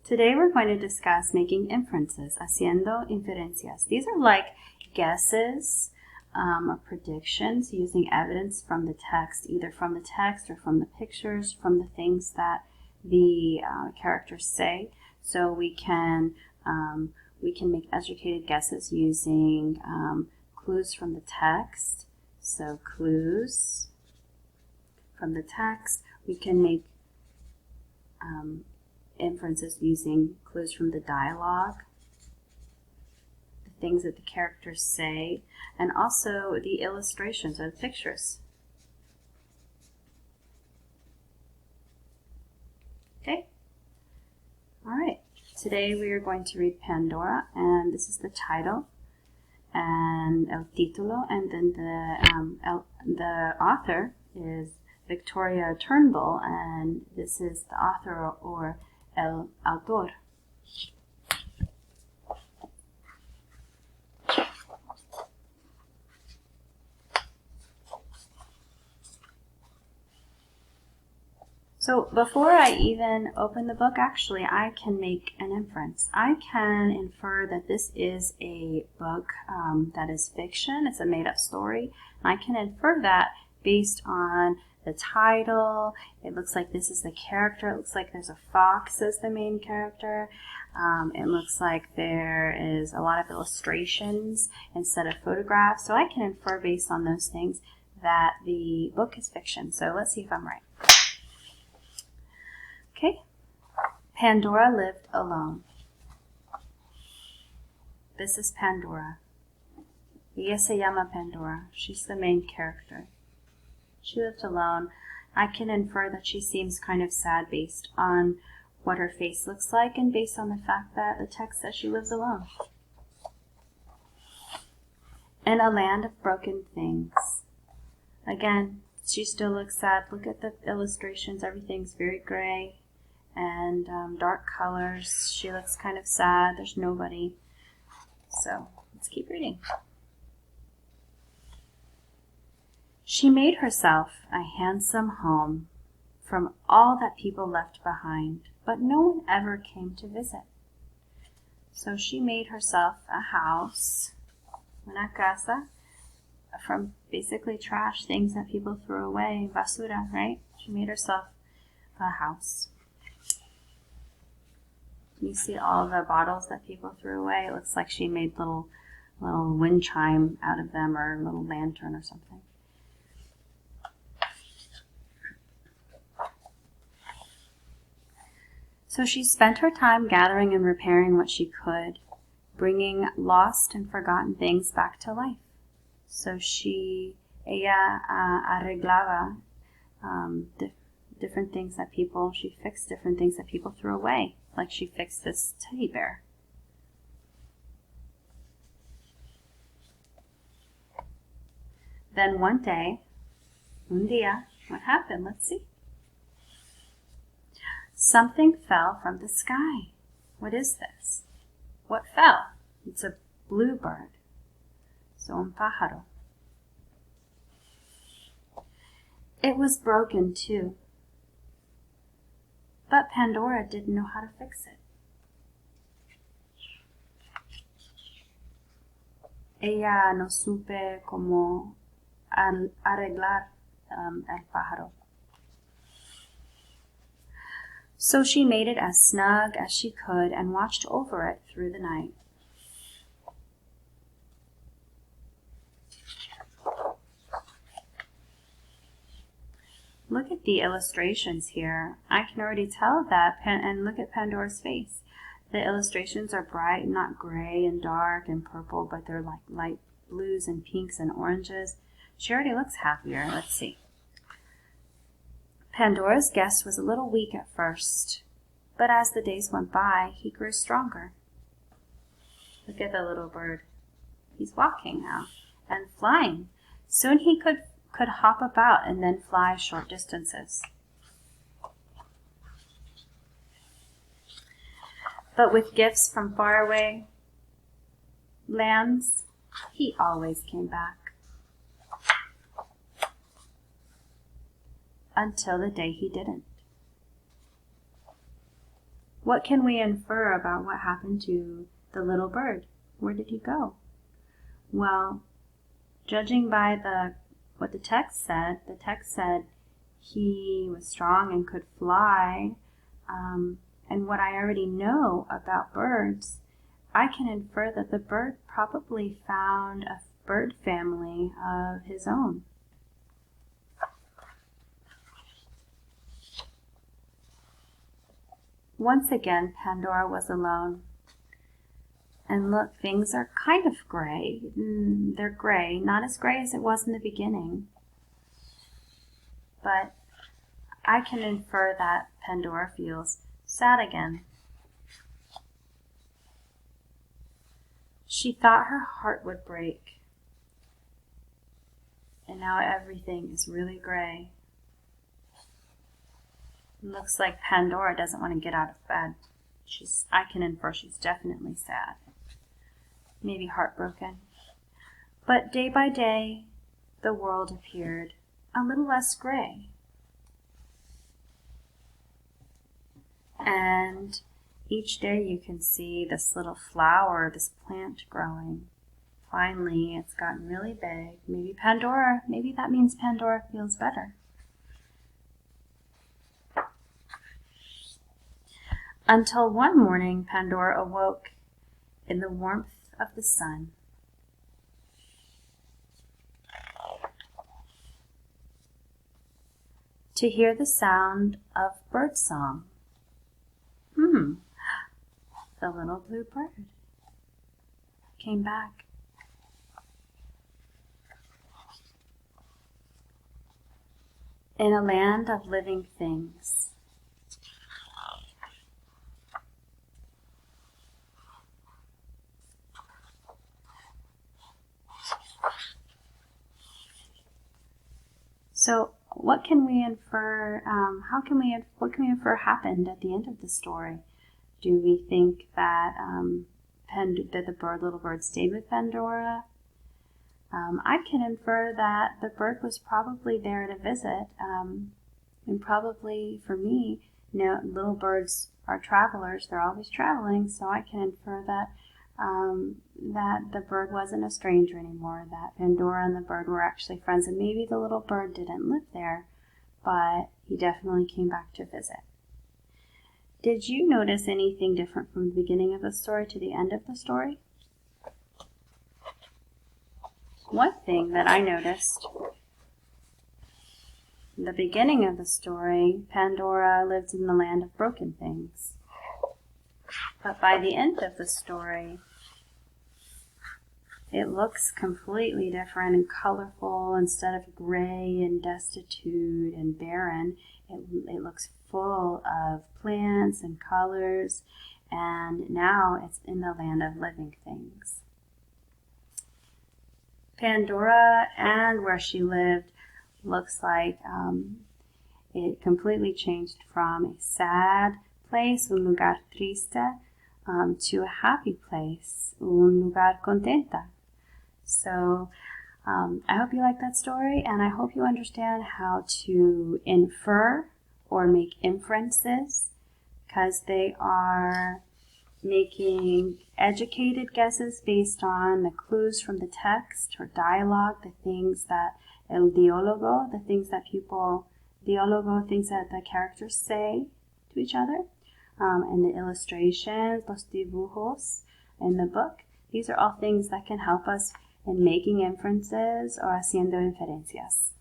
Today we're going to discuss making inferences, haciendo inferencias. These are like guesses or predictions using evidence from the text, either from the text or from the pictures, from the things that the characters say. So we can make educated guesses using clues from the text. So clues from the text. We can make inferences using clues from the dialogue, the things that the characters say, and also the illustrations or the pictures. Okay? All right. Today we are going to read Pandora, and this is the title and el título, and then the author is Victoria Turnbull, and this is the author or el autor. So before I even open the book, actually, I can make an inference. I can infer that this is a book that is fiction. It's a made-up story. And I can infer that based on the title. It looks like this is the character. It looks like there's a fox as the main character. It looks like there is a lot of illustrations instead of photographs. So I can infer based on those things that the book is fiction. So let's see if I'm right. Okay. Pandora lived alone. This is Pandora. Ella se llama Pandora. She's the main character. She lived alone. I can infer that she seems kind of sad based on what her face looks like and based on the fact that the text says she lives alone. In a land of broken things. Again, she still looks sad. Look at the illustrations. Everything's very gray and dark colors. She looks kind of sad. There's nobody. So let's keep reading. She made herself a handsome home from all that people left behind, but no one ever came to visit. So she made herself a house, una casa, from basically trash, things that people threw away, basura, right? She made herself a house. You see all the bottles that people threw away. It looks like she made little wind chime out of them, or a little lantern or something. So she spent her time gathering and repairing what she could, bringing lost and forgotten things back to life. So ella arreglaba different things that she fixed different things that people threw away, like she fixed this teddy bear. Then one day, un día, what happened? Let's see. Something fell from the sky. What is this? What fell? It's a bluebird. So un pájaro. It was broken too. But Pandora didn't know how to fix it. Ella no supe cómo arreglar el pájaro. So she made it as snug as she could and watched over it through the night. Look at the illustrations here. I can already tell that, and look at Pandora's face. The illustrations are bright, not gray and dark and purple, but they're like light blues and pinks and oranges. She already looks happier. Let's see. Pandora's guest was a little weak at first, but as the days went by, he grew stronger. Look at the little bird. He's walking now and flying. Soon he could hop about and then fly short distances. But with gifts from faraway lands, he always came back. Until the day he didn't. What can we infer about what happened to the little bird? Where did he go? Well, judging by what the text said he was strong and could fly. And what I already know about birds, I can infer that the bird probably found a bird family of his own. Once again, Pandora was alone. And look, things are kind of gray. They're gray, not as gray as it was in the beginning. But I can infer that Pandora feels sad again. She thought her heart would break. And now everything is really gray. It looks like Pandora doesn't want to get out of bed. I can infer she's definitely sad. Maybe heartbroken. But day by day, the world appeared a little less gray. And each day you can see this little flower, this plant growing. Finally, it's gotten really big. Maybe that means Pandora feels better. Until one morning, Pandora awoke in the warmth of the sun. To hear the sound of birdsong. The little blue bird came back. In a land of living things. So what can we infer, what can we infer happened at the end of the story? Do we think that the little bird stayed with Pandora? I can infer that the bird was probably there to visit, and probably for me, little birds are travelers, they're always traveling, so I can infer that that the bird wasn't a stranger anymore, that Pandora and the bird were actually friends, and maybe the little bird didn't live there, but he definitely came back to visit. Did you notice anything different from the beginning of the story to the end of the story? One thing that I noticed, in the beginning of the story, Pandora lived in the land of broken things. But by the end of the story, it looks completely different and colorful. Instead of gray and destitute and barren, it looks full of plants and colors, and now it's in the land of living things. Pandora and where she lived looks like it completely changed from a sad place, un lugar triste, to a happy place, un lugar contenta. So I hope you like that story, and I hope you understand how to infer or make inferences, because they are making educated guesses based on the clues from the text or dialogue, the things that el diálogo, the things that the characters say to each other, and the illustrations, los dibujos in the book. These are all things that can help us in making inferences or haciendo inferencias.